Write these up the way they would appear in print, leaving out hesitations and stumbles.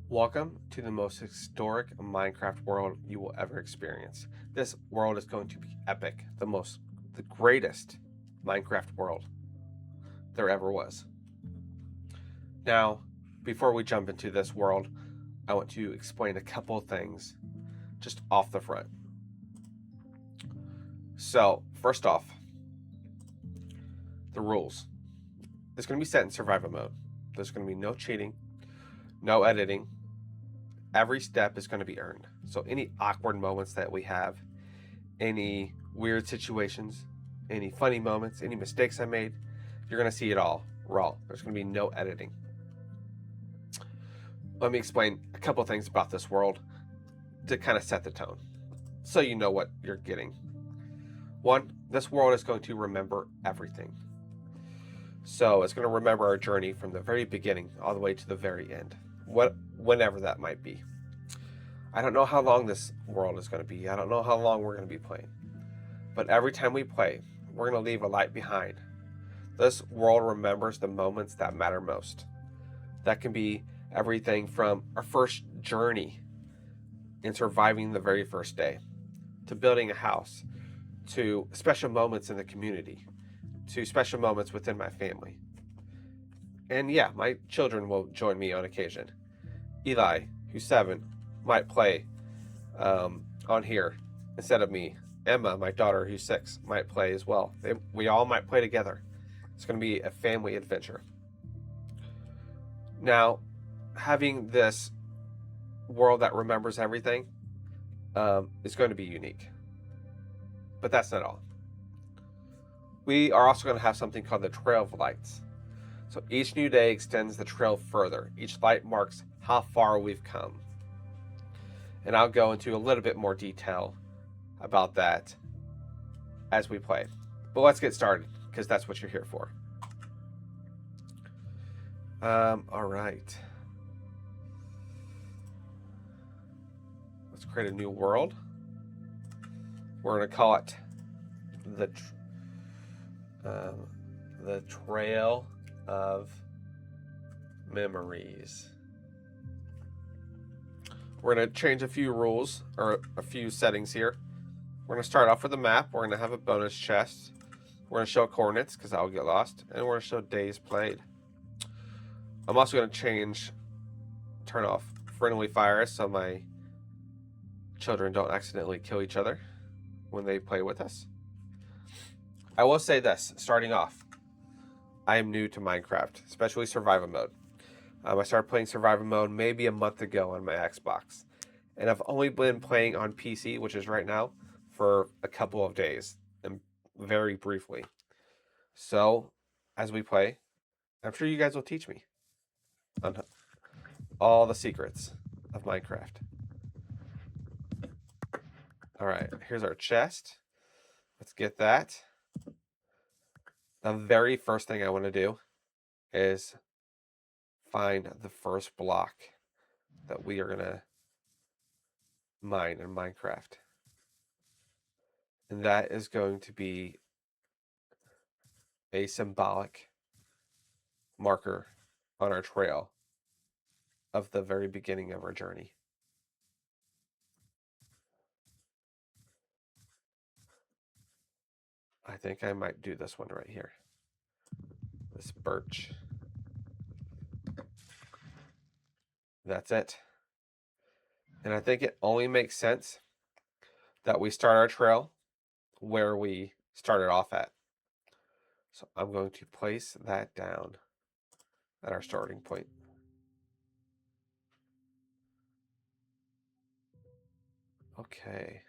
Welcome to the most historic Minecraft world you will ever experience. This world is going to be epic, the greatest Minecraft world there ever was. Now, before we jump into this world, I want to explain a couple of things just off the front. So, first off, the rules. It's going to be set in survival mode. There's going to be no cheating, no editing. Every step is going to be earned. So, any awkward moments that we have, any weird situations, any funny moments, any mistakes I made, you're going to see it all raw. There's going to be no editing. Let me explain a couple things about this world to kind of set the tone so you know what you're getting. One, this world is going to remember everything. So it's going to remember our journey from the very beginning all the way to the very end, whenever that might be. I don't know how long this world is going to be. I don't know how long we're going to be playing. But every time we play, we're going to leave a light behind. This world remembers the moments that matter most. That can be everything from our first journey in surviving the very first day, to building a house, to special moments in the community, to special moments within my family. And yeah, my children will join me on occasion. Eli, who's 7, might play on here instead of me. Emma, my daughter, who's 6, might play as well. We all might play together. It's going to be a family adventure. Now, having this world that remembers everything is going to be unique. But that's not all. We are also going to have something called the Trail of Lights. So each new day extends the trail further. Each light marks how far we've come. And I'll go into a little bit more detail about that as we play. But let's get started, because that's what you're here for. All right. Let's create a new world. We're going to call it the Trail of Memories. We're going to change a few rules, or a few settings here. We're going to start off with a map. We're going to have a bonus chest. We're going to show coordinates, because I'll get lost. And we're going to show days played. I'm also going to turn off friendly fire so my children don't accidentally kill each other when they play with us. I will say this, starting off, I am new to Minecraft, especially survival mode. I started playing survival mode maybe a month ago on my Xbox. And I've only been playing on PC, which is right now, for a couple of days, and very briefly. So, as we play, I'm sure you guys will teach me on all the secrets of Minecraft. All right, here's our chest. Let's get that. The very first thing I want to do is find the first block that we are going to mine in Minecraft. And that is going to be a symbolic marker on our trail of the very beginning of our journey. I think I might do this one right here. This birch. That's it. And I think it only makes sense that we start our trail where we started off at. So I'm going to place that down at our starting point. Okay.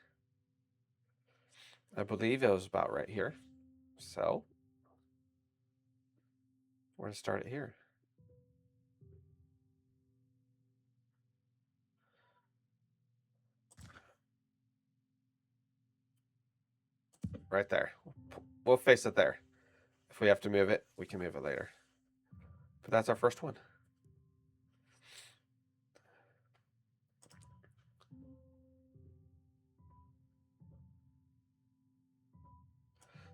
I believe it was about right here. So we're going to start it here. Right there. We'll face it there. If we have to move it, we can move it later. But that's our first one.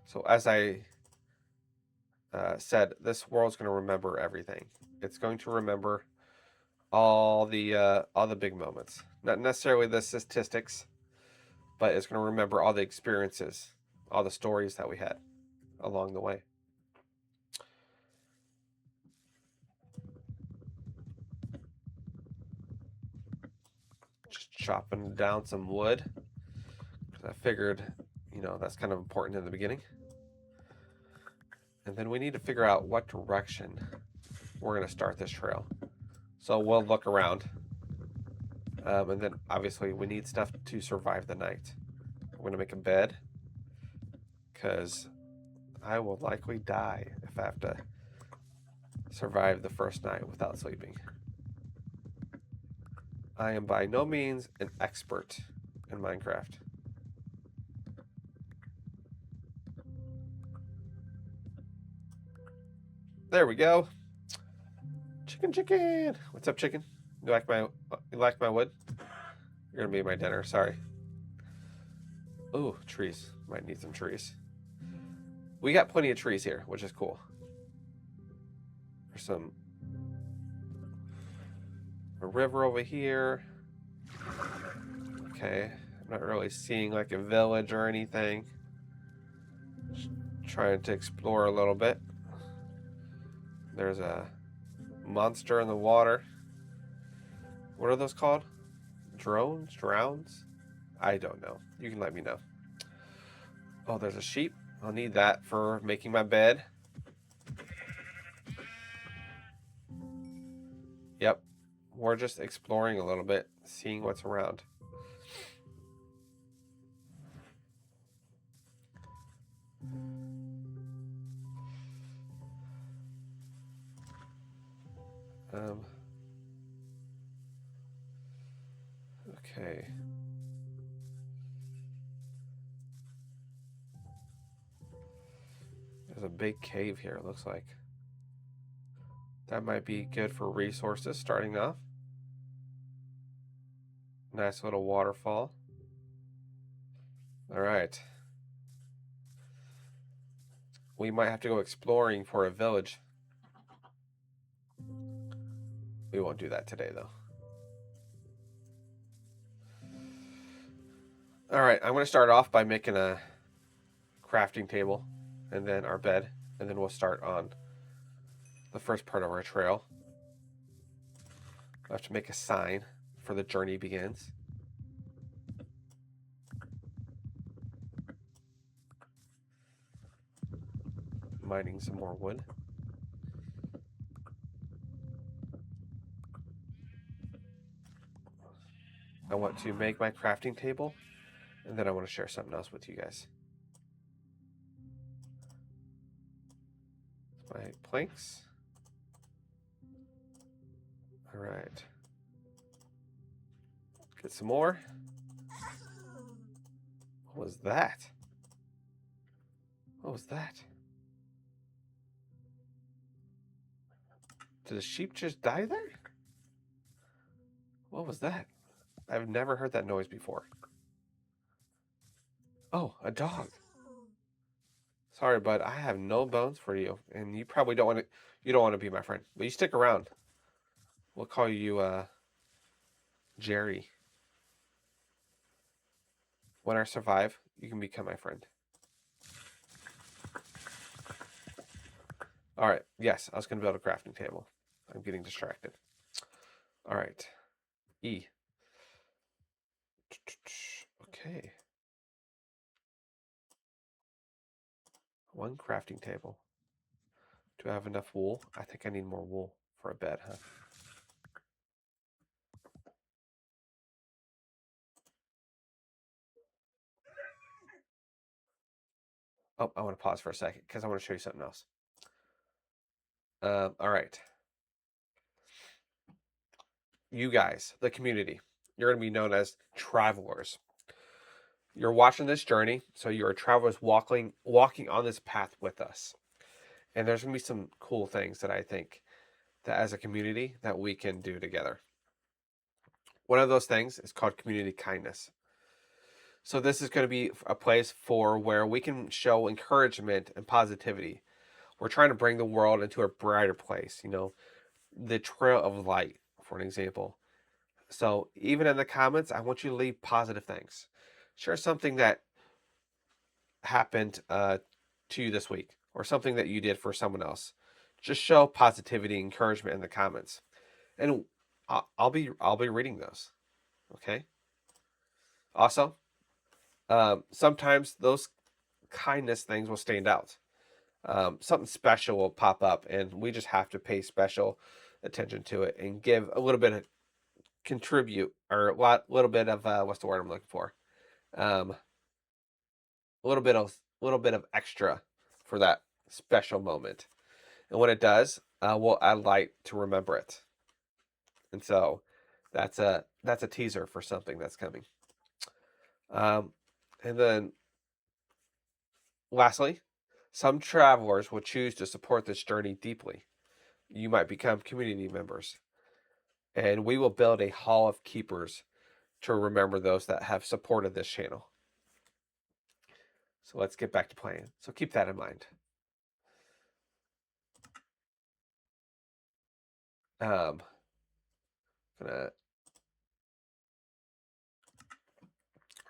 So as I said, this world's going to remember everything. It's going to remember all the big moments. Not necessarily the statistics, but it's going to remember all the experiences, all the stories that we had along the way. Just chopping down some wood. I figured, that's kind of important in the beginning. And then we need to figure out what direction we're going to start this trail. So we'll look around. And then obviously we need stuff to survive the night. We're going to make a bed, because I will likely die if I have to survive the first night without sleeping. I am by no means an expert in Minecraft. There we go. Chicken. What's up, chicken? You like my wood? You're gonna be my dinner. Sorry. Ooh, trees. Might need some trees. We got plenty of trees here, which is cool. There's a river over here. Okay, I'm not really seeing like a village or anything. Just trying to explore a little bit. There's a monster in the water. What are those called? Drowns? I don't know. You can let me know. Oh, there's a sheep. I'll need that for making my bed. Yep. We're just exploring a little bit, seeing what's around. Okay. There's a big cave here, it looks like. That might be good for resources starting off. Nice little waterfall. All right. We might have to go exploring for a village. We won't do that today, though. All right, I'm going to start off by making a crafting table and then our bed, and then we'll start on the first part of our trail. I have to make a sign for the journey begins. Mining some more wood. I want to make my crafting table, and then I want to share something else with you guys. My planks. All right. Get some more. What was that? What was that? Did a sheep just die there? What was that? I've never heard that noise before. Oh, a dog. Sorry, bud. I have no bones for you, and you probably don't want to. You don't want to be my friend, but you stick around. We'll call you Jerry. When I survive, you can become my friend. All right. Yes, I was going to build a crafting table. I'm getting distracted. All right. E. Okay. One crafting table. Do I have enough wool? I think I need more wool for a bed, huh? Oh, I want to pause for a second because I want to show you something else. All right. You guys, the community, you're going to be known as travelers. You're watching this journey, so you're travelers walking on this path with us. And there's going to be some cool things that I think that as a community that we can do together. One of those things is called community kindness. So this is going to be a place for where we can show encouragement and positivity. We're trying to bring the world into a brighter place, the trail of light for an example. So even in the comments, I want you to leave positive things. Share something that happened to you this week or something that you did for someone else. Just show positivity, encouragement in the comments, and I'll be reading those. Okay. Also, sometimes those kindness things will stand out. Something special will pop up, and we just have to pay special attention to it and give a little bit of contribute or a little bit of what's the word I'm looking for? A little bit of extra for that special moment. And when it does, we'll add light to remember it. And so that's a teaser for something that's coming. And then lastly, some travelers will choose to support this journey deeply. You might become community members, and we will build a hall of keepers to remember those that have supported this channel. So let's get back to playing. So keep that in mind.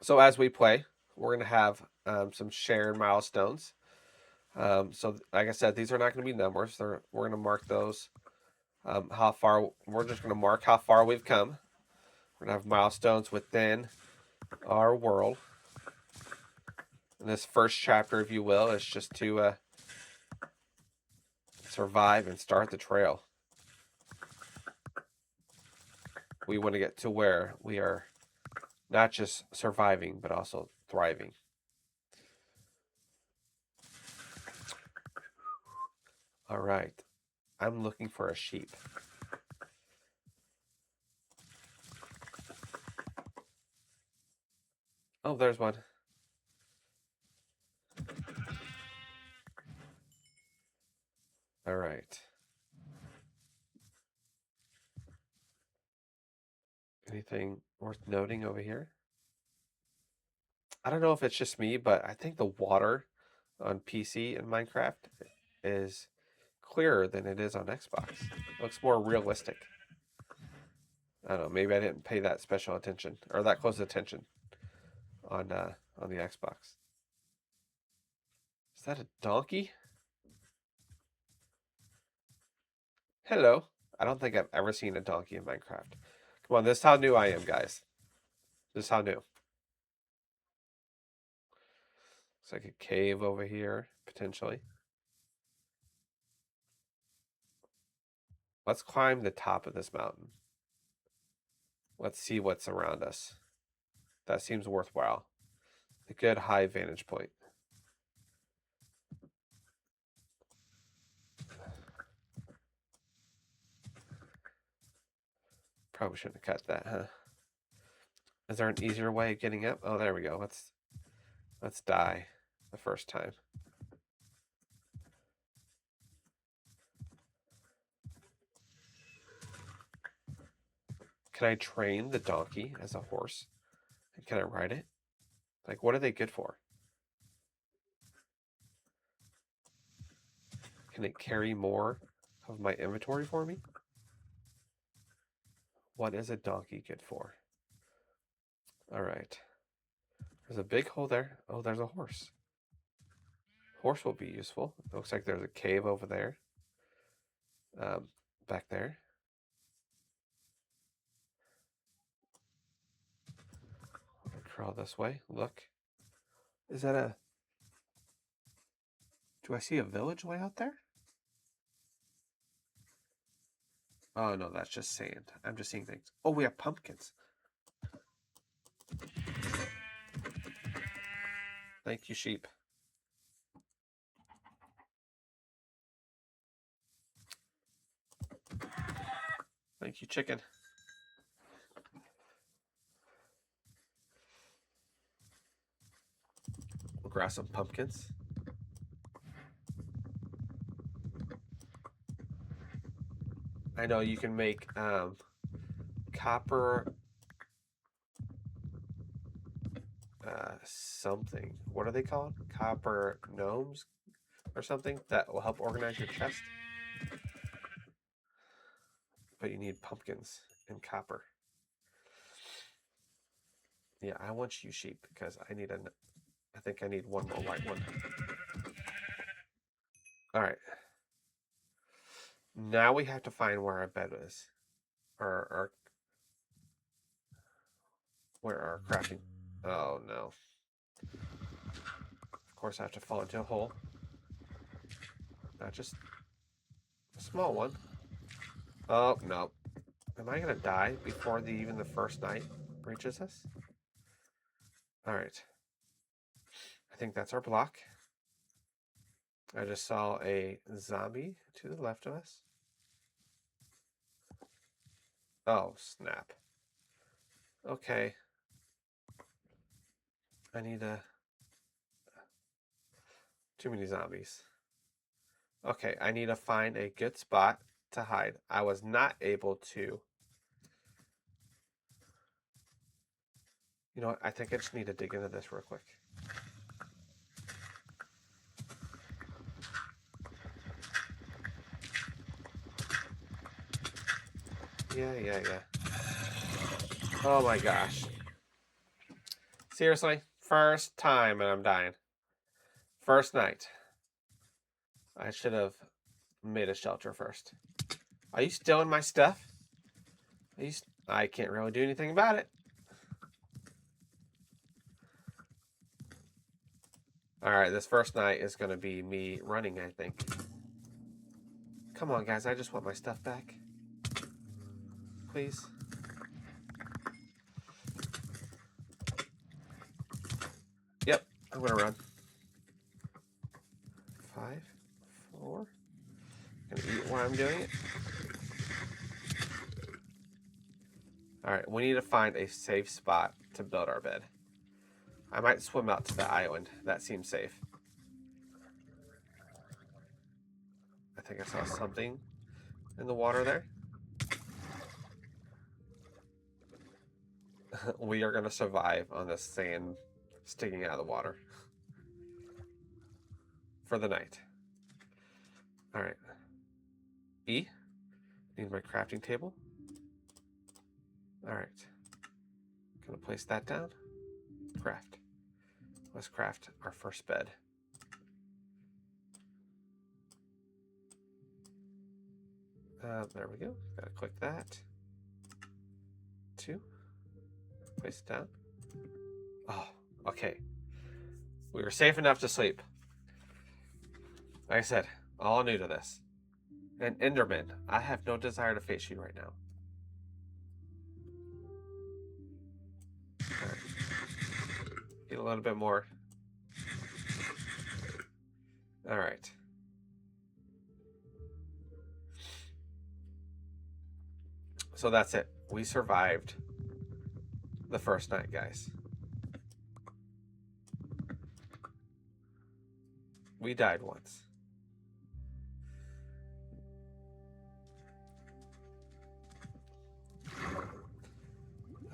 So as we play, we're going to have some shared milestones. So like I said, these are not going to be numbers. We're going to mark those. How far, we're just going to mark how far we've come. We're going to have milestones within our world. And this first chapter, if you will, is just to survive and start the trail. We want to get to where we are not just surviving, but also thriving. All right. I'm looking for a sheep. Oh, there's one. All right. Anything worth noting over here? I don't know if it's just me, but I think the water on PC in Minecraft is clearer than it is on Xbox. It looks more realistic. I don't know. Maybe I didn't pay that special attention or that close attention on the Xbox. Is that a donkey? Hello. I don't think I've ever seen a donkey in Minecraft. Come on, this is how new I am, guys. This is how new. Looks like a cave over here, potentially. Let's climb the top of this mountain. Let's see what's around us. That seems worthwhile. A good high vantage point. Probably shouldn't have cut that, huh? Is there an easier way of getting up? Oh, there we go. Let's die the first time. Can I train the donkey as a horse? And can I ride it? Like, what are they good for? Can it carry more of my inventory for me? What is a donkey good for? All right. There's a big hole there. Oh, there's a horse. Horse will be useful. It looks like there's a cave over there. Back there. Crawl this way. Look. Is that a... Do I see a village way out there? Oh, no, that's just sand. I'm just seeing things. Oh, we have pumpkins. Thank you, sheep. Thank you, chicken. We'll grab some pumpkins. I know you can make copper something. What are they called? Copper gnomes or something that will help organize your chest. but you need pumpkins and copper. Yeah, I want you sheep because I think I need one more white one. All right. Now we have to find where our bed is, or where our crafting. Oh no! Of course, I have to fall into a hole. Not just a small one. Oh no! Am I gonna die before even the first night reaches us? All right. I think that's our block. I just saw a zombie to the left of us. Oh, snap. Okay. I need too many zombies. Okay, I need to find a good spot to hide. I was not able to. You know what? I think I just need to dig into this real quick. Yeah. Oh my gosh. Seriously? First time and I'm dying. First night. I should have made a shelter first. Are you stealing my stuff? I can't really do anything about it. Alright, this first night is going to be me running, I think. Come on, guys. I just want my stuff back. Please. Yep, I'm going to run. 5, 4. Gonna eat while I'm doing it. Alright, we need to find a safe spot to build our bed. I might swim out to the island. That seems safe. I think I saw something in the water there. We are going to survive on the sand sticking out of the water for the night. Alright. E. Need my crafting table. Alright. Gonna place that down. Craft. Let's craft our first bed. There we go. Gotta click that. 2. Place it down. Oh, okay. We were safe enough to sleep. Like I said, all new to this. And Enderman, I have no desire to face you right now. Right. Get a little bit more. Alright. So that's it. We survived the first night, guys. We died once.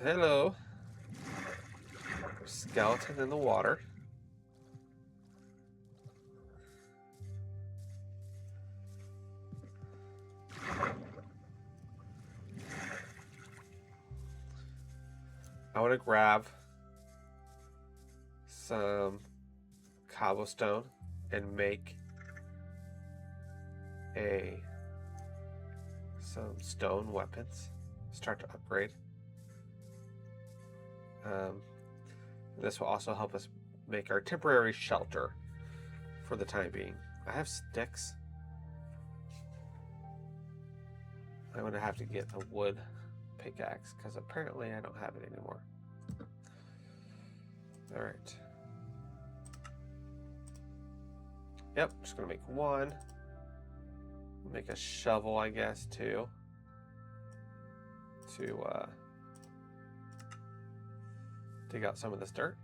Hello. Skeleton in the water. I want to grab some cobblestone and make some stone weapons. Start to upgrade. This will also help us make our temporary shelter for the time being. I have sticks. I'm going to have to get a wood pickaxe because apparently I don't have it anymore. All right. Yep, just going to make one. Make a shovel, I guess, too. To dig out some of this dirt.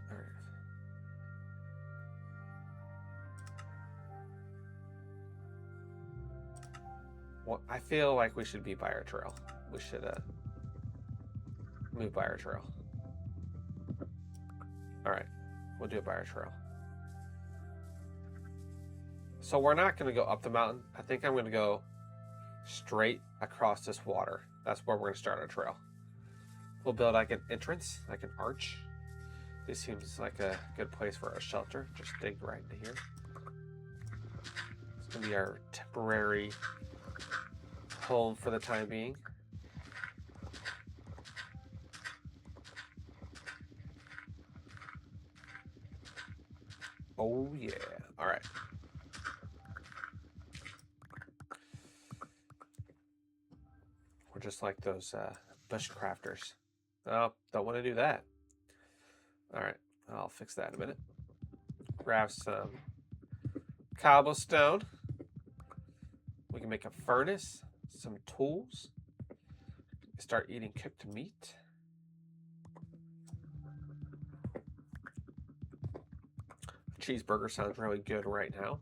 All right. Well, I feel like we should be by our trail. We should move by our trail. All right, we'll do it by our trail. So we're not going to go up the mountain. I think I'm going to go straight across this water. That's where we're going to start our trail. We'll build like an entrance, like an arch. This seems like a good place for a shelter. Just dig right into here. It's going to be our temporary home for the time being. Oh yeah. All right. We're just like those bushcrafters. Oh, don't want to do that. All right. I'll fix that in a minute. Grab some cobblestone. We can make a furnace, some tools. Start eating cooked meat. Cheeseburger sounds really good right now.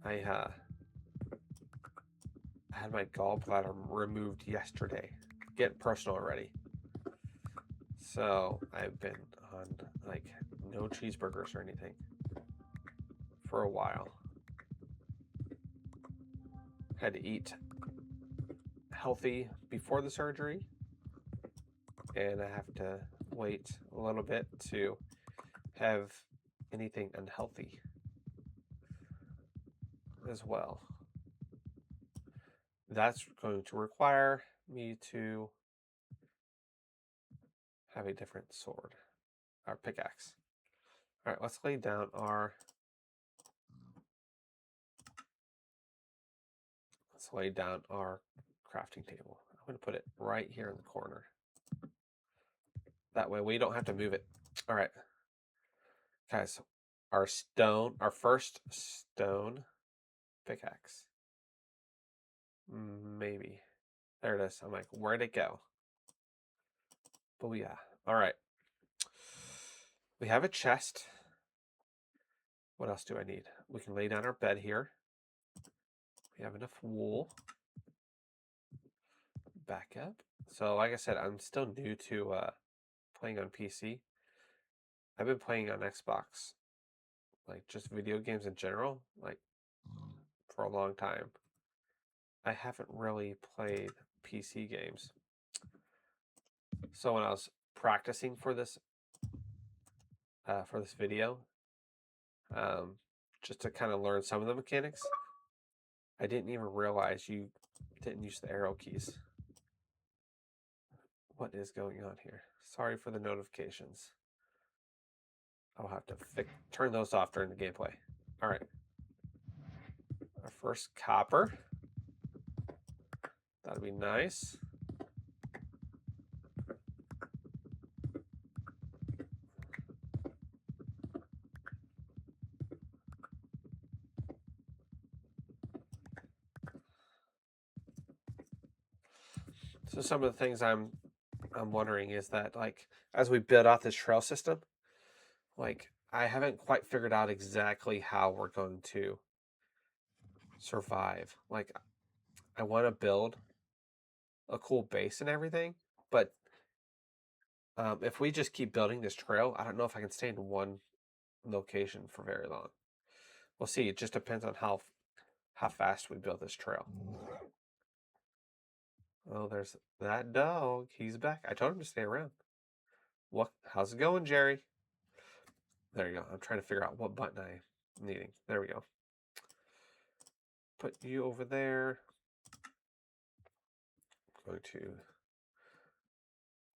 I had my gallbladder removed yesterday. Getting personal already. So I've been on like no cheeseburgers or anything for a while. Had to eat healthy before the surgery, and I have to wait a little bit to have anything unhealthy as well. That's going to require me to have a different sword, our pickaxe. All right, let's lay down our crafting table. I'm going to put it right here in the corner. That way we don't have to move it. All right, guys, our first stone pickaxe. Maybe. There it is. I'm like, where'd it go? Booyah. All right. We have a chest. What else do I need? We can lay down our bed here. We have enough wool. Back up. So like I said, I'm still new to playing on PC. I've been playing on Xbox, like just video games in general, like for a long time. I haven't really played PC games. So when I was practicing for this video, just to kind of learn some of the mechanics, I didn't even realize you didn't use the arrow keys. What is going on here? Sorry for the notifications. I'll have to turn those off during the gameplay. All right. Our first copper. That'd be nice. So some of the things I'm wondering is that, like, as we build out this trail system, like, I haven't quite figured out exactly how we're going to survive. Like, I want to build a cool base and everything, but if we just keep building this trail, I don't know if I can stay in one location for very long. We'll see. It just depends on how fast we build this trail. Oh, there's that dog. He's back. I told him to stay around. What? How's it going, Jerry? There you go. I'm trying to figure out what button I'm needing. There we go. Put you over there. I'm going to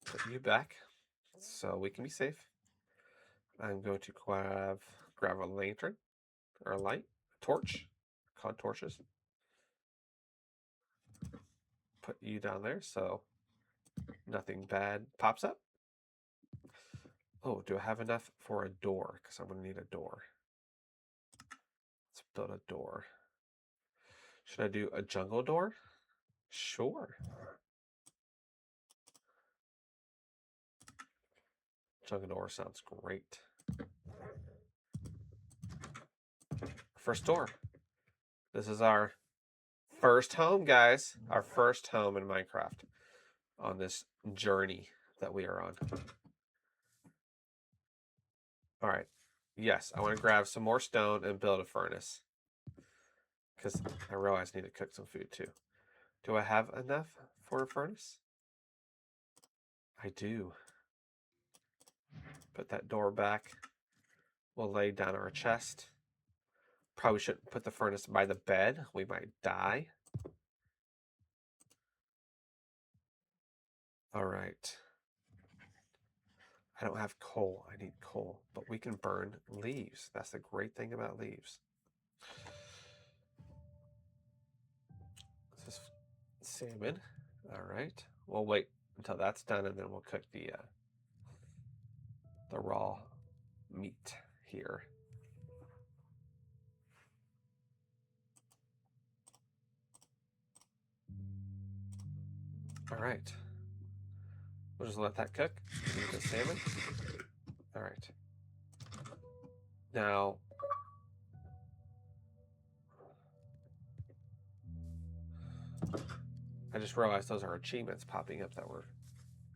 put you back so we can be safe. I'm going to grab a lantern or a light, a torch, called torches. Put you down there so nothing bad pops up. Oh, do I have enough for a door? Because I'm going to need a door. Let's build a door. Should I do a jungle door? Sure. Jungle door sounds great. First door. This is our first home, guys. Our first home in Minecraft on this journey that we are on. All right. Yes, I want to grab some more stone and build a furnace. because I realize I need to cook some food too. Do I have enough for a furnace? I do. Put that door back. We'll lay down our chest. Probably shouldn't put the furnace by the bed. We might die. All right. I don't have coal. I need coal, but we can burn leaves. That's the great thing about leaves. This is salmon. All right. We'll wait until that's done, and then we'll cook the raw meat here. All right. We'll just let that cook. The salmon. All right. Now, I just realized those are achievements popping up that we're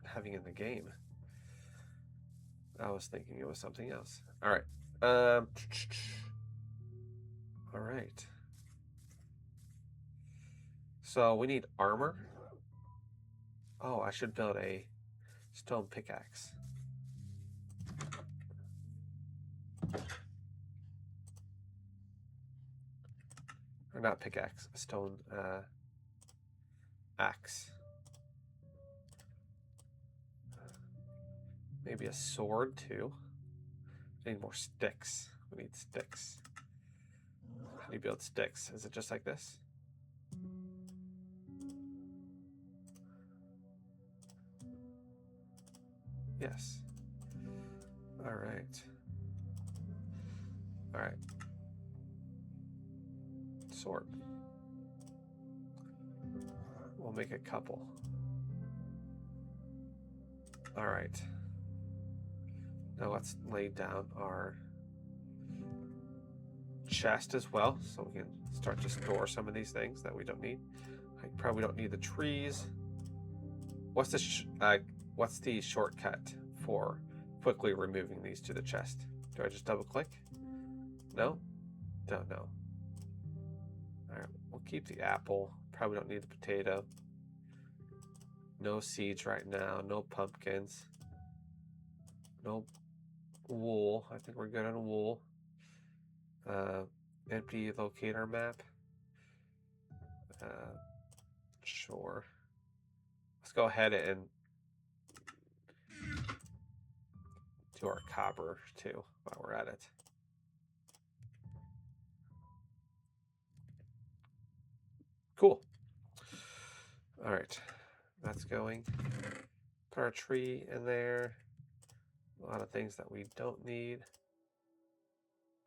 having in the game. I was thinking it was something else. All right. All right. So we need armor. Oh, I should build a stone pickaxe. Or not pickaxe, a stone axe. Maybe a sword too. I need more sticks. We need sticks. How do you build sticks? Is it just like this? Yes. All right. All right. Sword. We'll make a couple. All right. Now let's lay down our chest as well, so we can start to store some of these things that we don't need. I probably don't need the trees. What's the shortcut for quickly removing these to the chest? Do I just double click? No? Don't know. All right, we'll keep the apple. Probably don't need the potato. No seeds right now. No pumpkins. No wool. I think we're good on wool. Empty locator map. Sure. Let's go ahead and do our copper too while we're at it. Cool. All right, that's going. Put our tree in there. A lot of things that we don't need.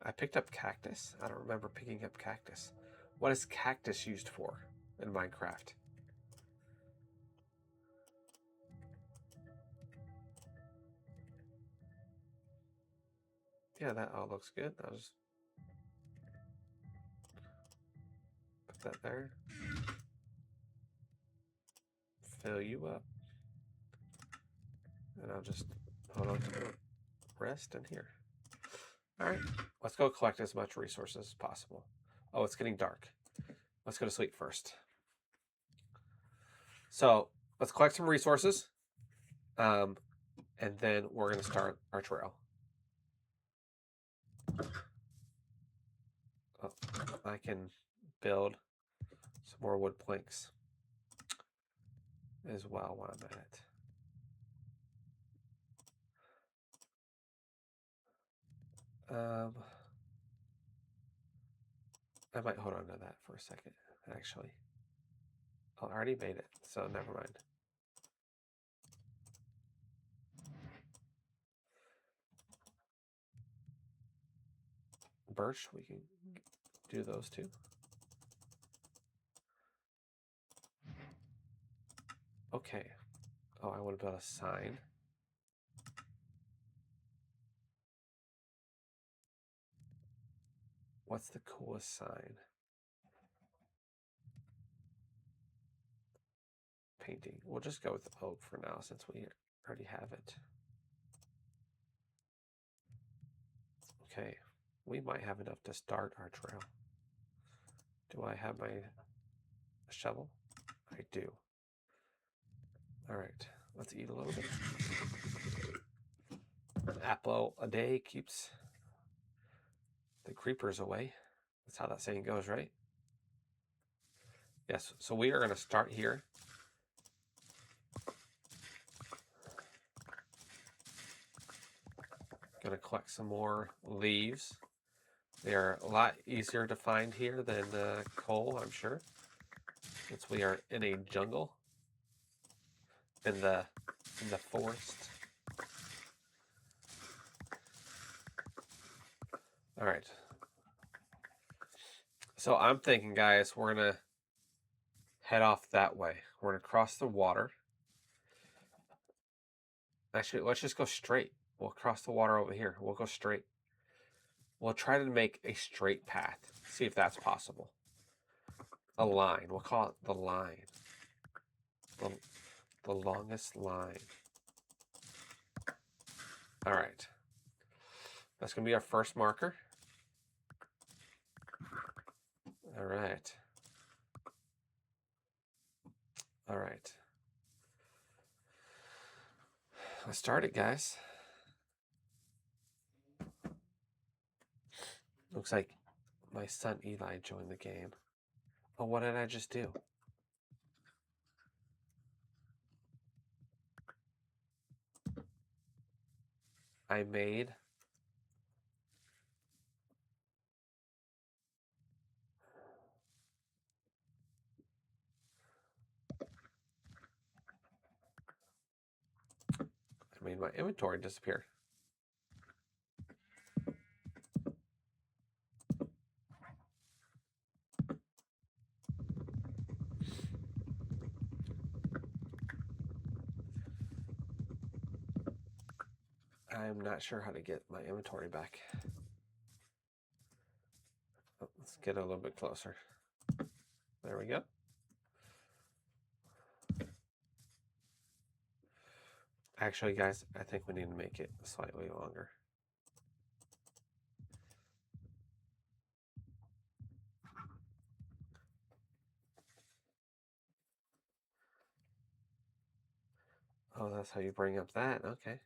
I picked up cactus. I don't remember picking up cactus. What is cactus used for in Minecraft? Yeah, that all looks good. I'll just put that there. Fill you up. And I'll just hold on to the rest in here. All right, let's go collect as much resources as possible. Oh, it's getting dark. Let's go to sleep first. So let's collect some resources. And then we're going to start our trail. Oh, I can build some more wood planks as well while I'm at it. I might hold on to that for a second, actually. Oh, I already made it, so never mind. Birch, we can do those too. Okay. Oh, I want to build a sign. What's the coolest sign? Painting. We'll just go with oak for now since we already have it. Okay. We might have enough to start our trail. Do I have my shovel? I do. All right, let's eat a little bit. An apple a day keeps the creepers away. That's how that saying goes, right? Yes, so we are going to start here. Going to collect some more leaves. They are a lot easier to find here than coal, I'm sure, since we are in a jungle, in the forest. All right. So I'm thinking, guys, we're gonna head off that way. We're gonna cross the water. Actually, let's just go straight. We'll cross the water over here. We'll go straight. We'll try to make a straight path. See if that's possible. A line. We'll call it the line. The longest line. All right. That's going to be our first marker. All right. All right. Let's start it, guys. Looks like my son Eli joined the game. Oh, what did I just do? I made my inventory disappear. I'm not sure how to get my inventory back. Oh, let's get a little bit closer. There we go. Actually, guys, I think we need to make it slightly longer. Oh, that's how you bring up that. Okay.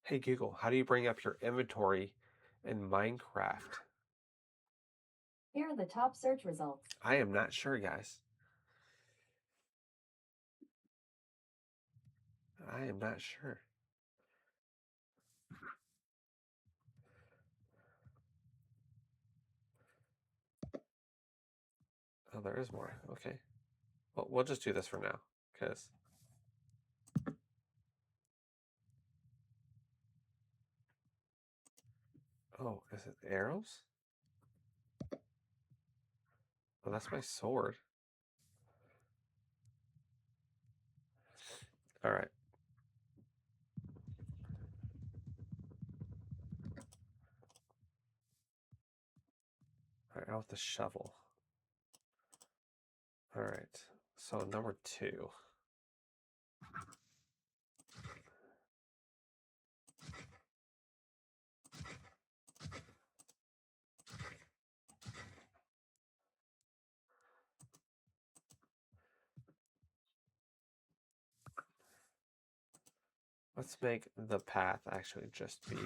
Hey, Google, how do you bring up your inventory in Minecraft? Here are the top search results. I am not sure, guys. I am not sure. Oh, there is more. Okay. Well, we'll just do this for now, because... Oh, is it arrows? Oh, that's my sword. All right. All right, out with the shovel. All right. So number 2. Let's make the path actually just be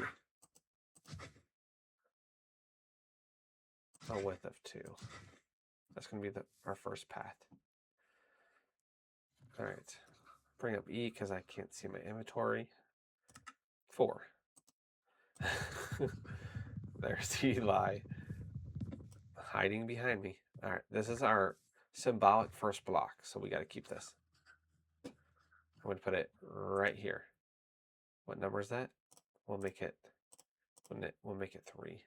a width of 2. That's going to be our first path. All right. Bring up E because I can't see my inventory. 4. There's Eli hiding behind me. All right. This is our symbolic first block, so we got to keep this. I'm going to put it right here. What number is that? We'll make it 3.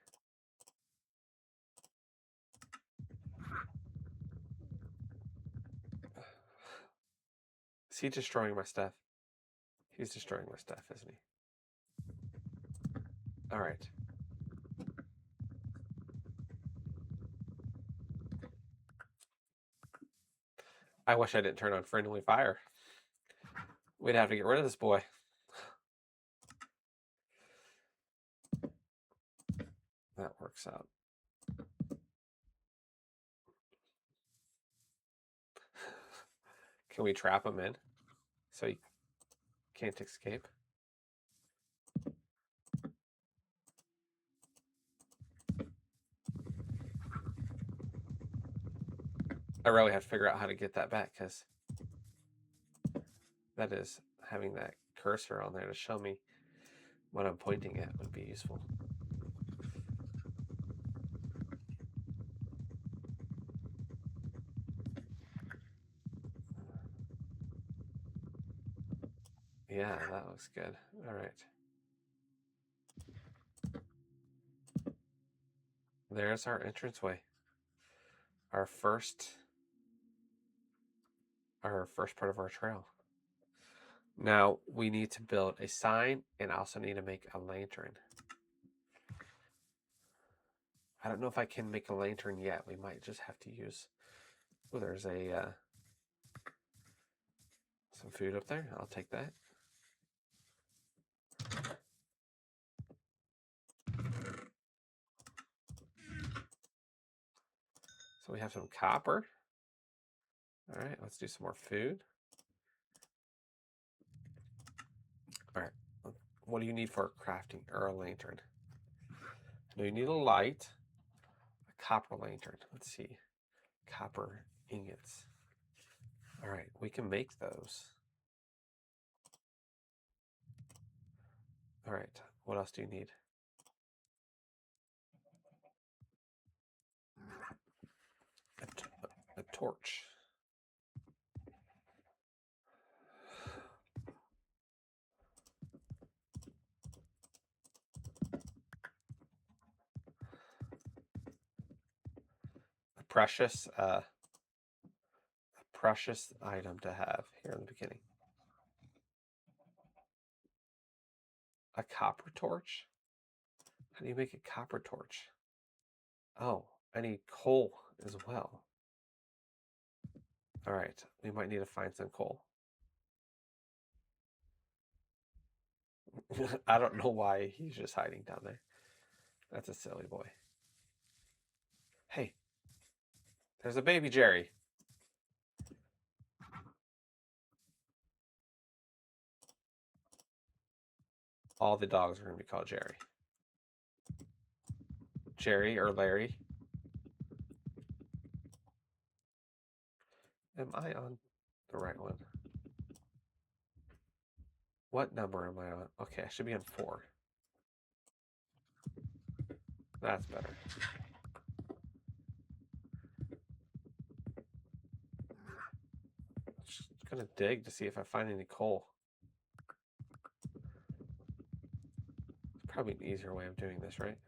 Is he destroying my stuff? He's destroying my stuff, isn't he? All right. I wish I didn't turn on friendly fire. We'd have to get rid of this boy. That works out. Can we trap him in so he can't escape? I really have to figure out how to get that back, because that is, having that cursor on there to show me what I'm pointing at would be useful. Yeah, that looks good. All right. There's our entranceway. Our first part of our trail. Now we need to build a sign and also need to make a lantern. I don't know if I can make a lantern yet. We might just have to use... Oh, there's a some food up there. I'll take that. So we have some copper. All right, let's do some more food. All right, what do you need for crafting or a lantern? No, you need a light, a copper lantern. Let's see, copper ingots. All right, we can make those. All right, what else do you need? A torch. A precious item to have here in the beginning. A copper torch? How do you make a copper torch? Oh, I need coal as well. All right, we might need to find some coal. I don't know why he's just hiding down there. That's a silly boy. Hey, there's a baby Jerry. All the dogs are going to be called Jerry. Jerry or Larry. Am I on the right one? What number am I on? Okay, I should be on 4. That's better. Just gonna dig to see if I find any coal. Probably an easier way of doing this, right?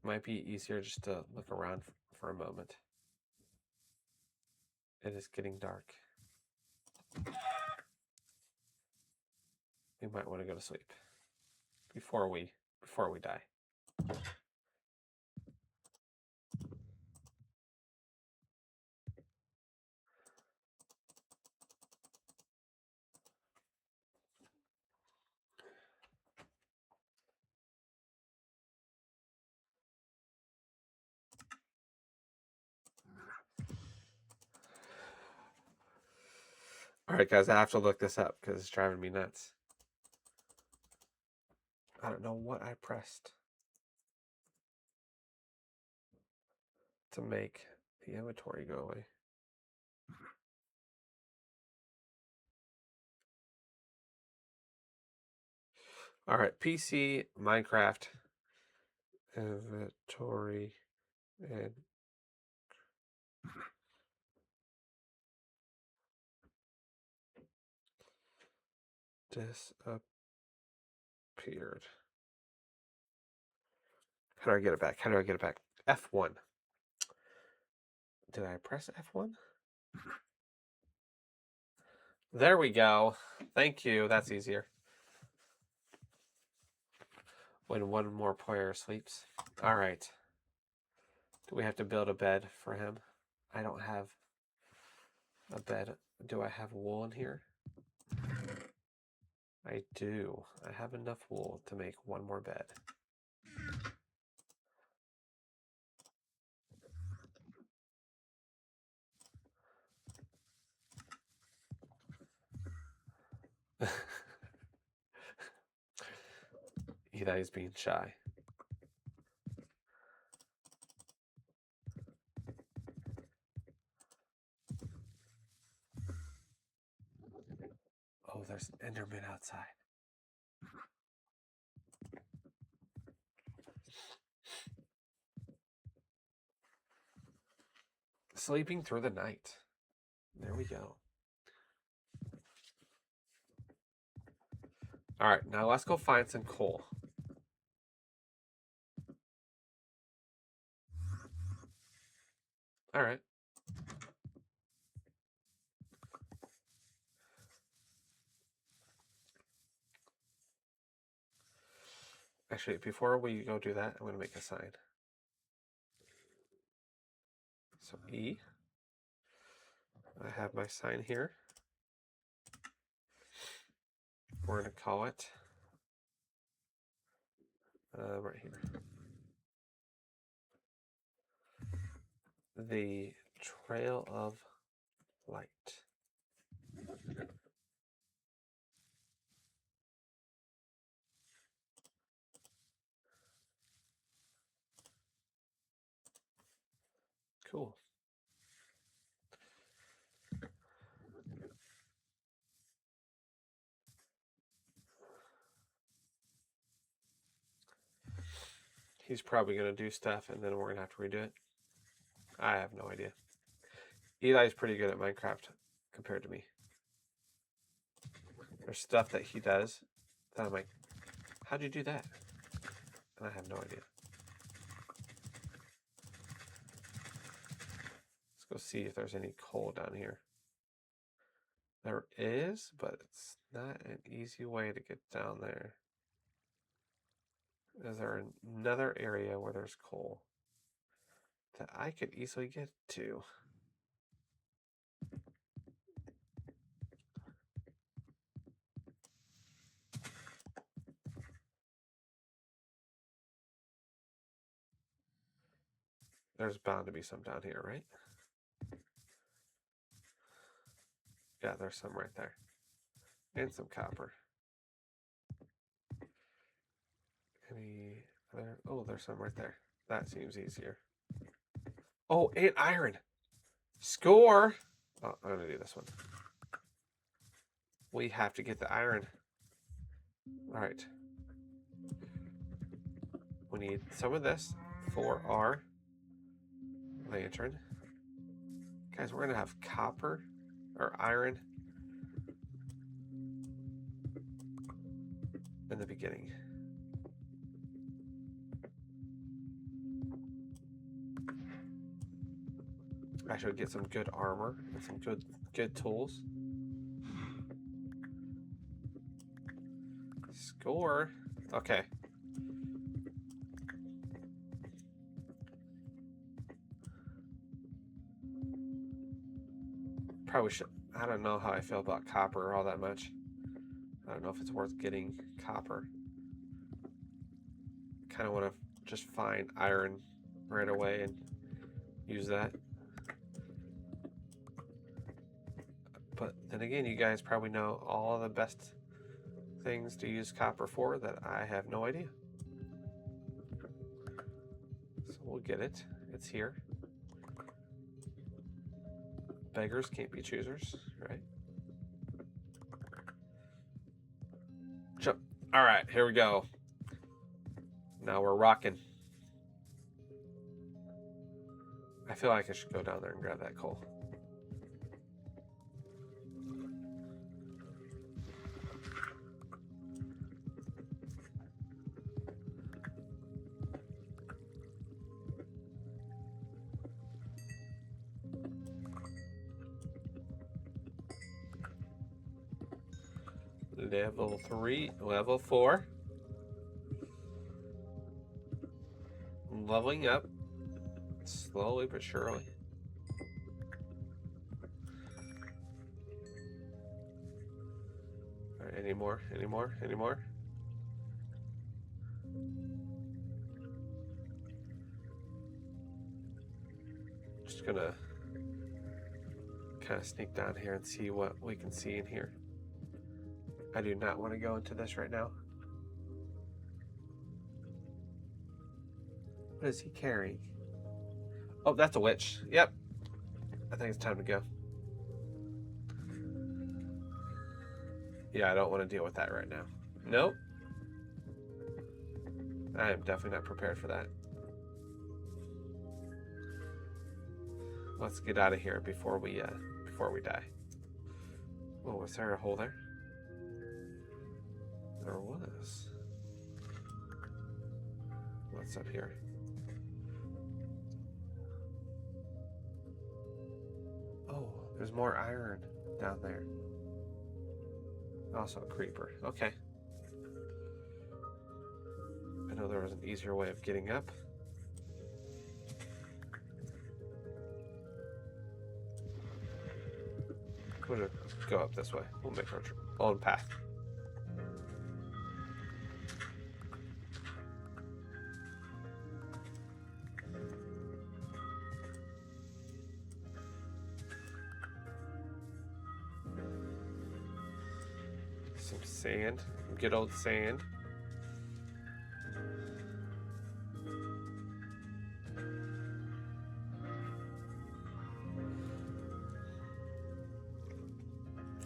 Might be easier just to look around for a moment. It is getting dark. We might want to go to sleep before we die. All right, guys, I have to look this up because it's driving me nuts. I don't know what I pressed to make the inventory go away. All right, PC, Minecraft, inventory, and disappeared. How do I get it back? How do I get it back? F1. Did I press F1? There we go. Thank you. That's easier. When one more player sleeps. All right. Do we have to build a bed for him? I don't have a bed. Do I have wool in here? I do. I have enough wool to make one more bed. Eli's being shy. Oh, there's an Enderman outside. Sleeping through the night. There we go. All right, now let's go find some coal. All right. Actually, before we go do that, I'm going to make a sign. So E. I have my sign here. We're going to call it right here. The Trail of Light. Cool. He's probably going to do stuff and then we're going to have to redo it. I have no idea. Eli's pretty good at Minecraft compared to me. There's stuff that he does that I'm like, how'd you do that? And I have no idea. Let's go see if there's any coal down here. There is, but it's not an easy way to get down there. Is there another area where there's coal that I could easily get to? There's bound to be some down here, right? Yeah, there's some right there. And some copper. Any other? Oh, there's some right there. That seems easier. Oh, and iron. Score! Oh, I'm going to do this one. We have to get the iron. All right. We need some of this for our lantern. Guys, we're going to have copper or iron in the beginning. I should get some good armor and some good tools. Score. Okay. Probably should. I don't know how I feel about copper all that much. I don't know if it's worth getting copper. Kind of want to just find iron right away and use that. But then again, you guys probably know all of the best things to use copper for that I have no idea. So we'll get it. It's here. Beggars can't be choosers, right? Jump. All right, here we go. Now we're rocking. I feel like I should go down there and grab that coal. Level 3, level 4. Leveling up slowly but surely. Alright, any more? Any more? Any more? Just gonna kind of sneak down here and see what we can see in here. I do not want to go into this right now. What is he carrying? Oh, that's a witch. Yep. I think it's time to go. Yeah, I don't want to deal with that right now. Nope. I am definitely not prepared for that. Let's get out of here before we die. Oh, was there a hole there? There was. What's up here? Oh, there's more iron down there. Also a creeper. Okay. I know there was an easier way of getting up. We're gonna go up this way. We'll make our own path. Some sand. Good old sand.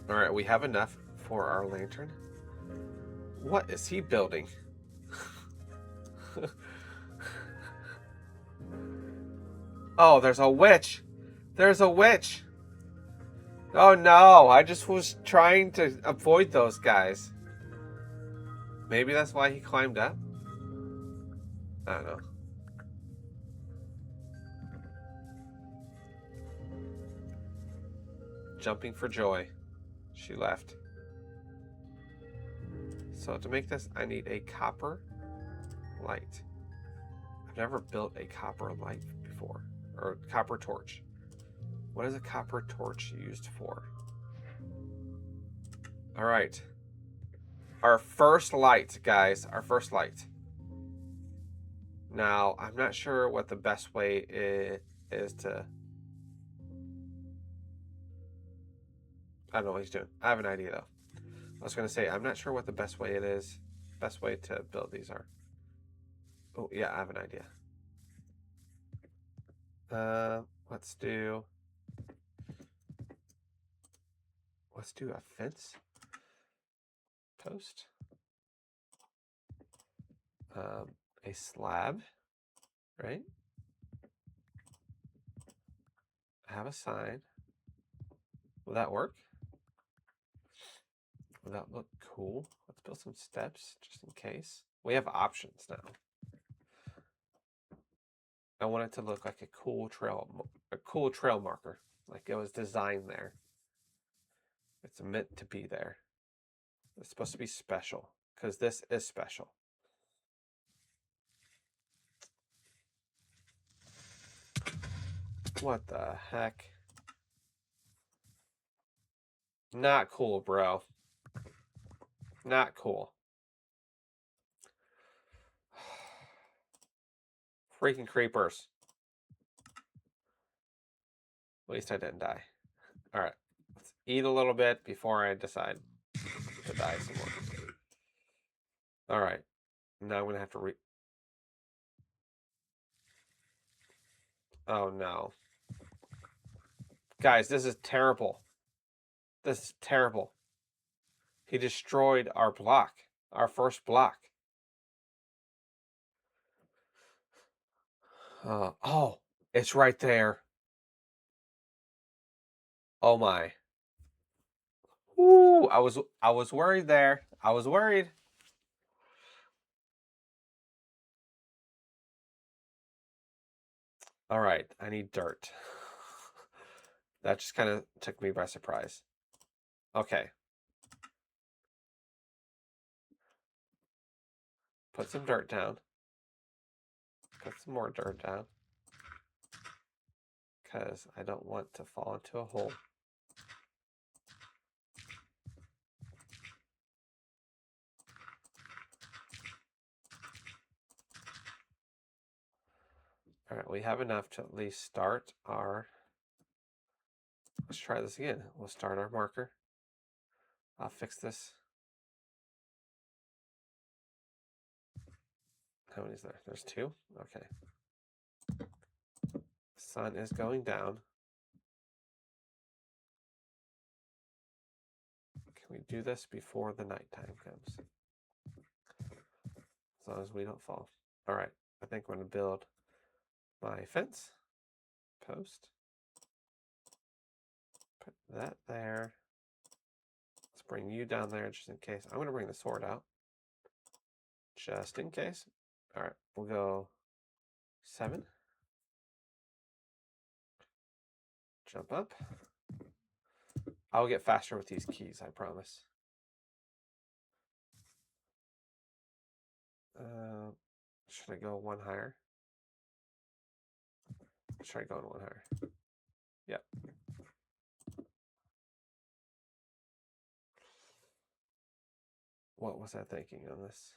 Alright, we have enough for our lantern. What is he building? Oh, there's a witch! There's a witch! Oh no, I just was trying to avoid those guys. Maybe that's why he climbed up? I don't know. Jumping for joy. She left. So to make this, I need a copper light. I've never built a copper light before. Or copper torch. What is a copper torch used for? Alright. Our first light, guys. Our first light. Now, I'm not sure what the best way is to... I don't know what he's doing. I have an idea, though. I was going to say, I'm not sure what the best way to build these are. Oh, yeah, I have an idea. Let's do a fence post. A slab, right? I have a sign. Will that work? Will that look cool? Let's build some steps just in case. We have options now. I want it to look like a cool trail marker, like it was designed there. It's meant to be there. It's supposed to be special because this is special. What the heck? Not cool, bro. Not cool. Freaking creepers. At least I didn't die. Alright. Let's eat a little bit before I decide to die some more. Alright. Now I'm going to have to Oh no. Guys, this is terrible. This is terrible. He destroyed our block. Our first block. Oh, it's right there. Oh my. Ooh, I was worried there. I was worried. All right, I need dirt. That just kind of took me by surprise. Okay. Put some dirt down. Put some more dirt down. Because I don't want to fall into a hole. All right, we have enough to at least start our... Let's try this again. We'll start our marker. I'll fix this. How many is there? There's 2? Okay. The sun is going down. Can we do this before the nighttime comes? As long as we don't fall. All right, I think I'm going to build my fence post. Put that there. Let's bring you down there just in case. I'm going to bring the sword out just in case. All right, we'll go 7. Jump up. I'll get faster with these keys, I promise. Should I go 1 higher? Should I go 1 higher? Yep. What was I thinking on this?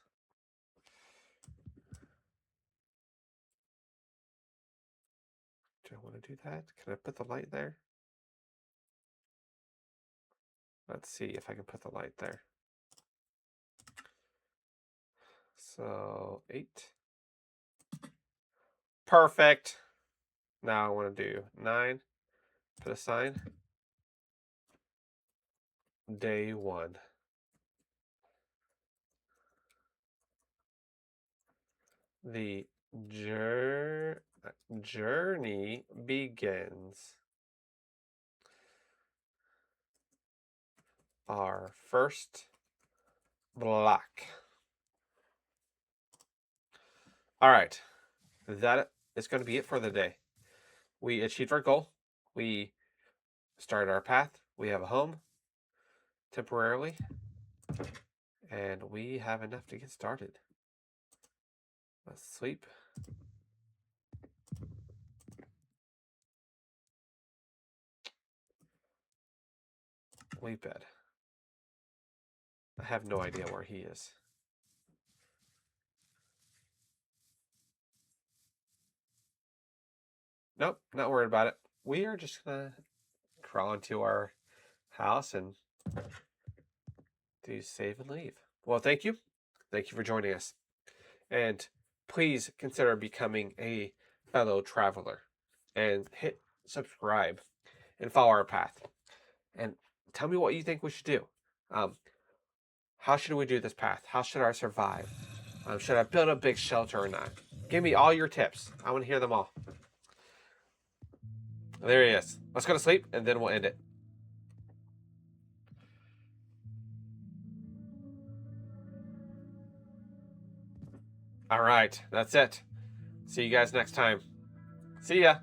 Do I want to do that? Can I put the light there? Let's see if I can put the light there. So 8. Perfect. Now I want to do 9. Put a sign. Day 1. The journey begins. Our first block. All right, that is going to be it for the day. We achieved our goal. We started our path. We have a home temporarily, and we have enough to get started. Let's sleep. Leap bed. I have no idea where he is. Nope, not worried about it. We are just gonna crawl into our house and do save and leave. Well, thank you. Thank you for joining us. And please consider becoming a fellow traveler and hit subscribe and follow our path. And tell me what you think we should do. How should we do this path? How should I survive? Should I build a big shelter or not? Give me all your tips. I want to hear them all. There he is. Let's go to sleep and then we'll end it. All right, that's it. See you guys next time. See ya.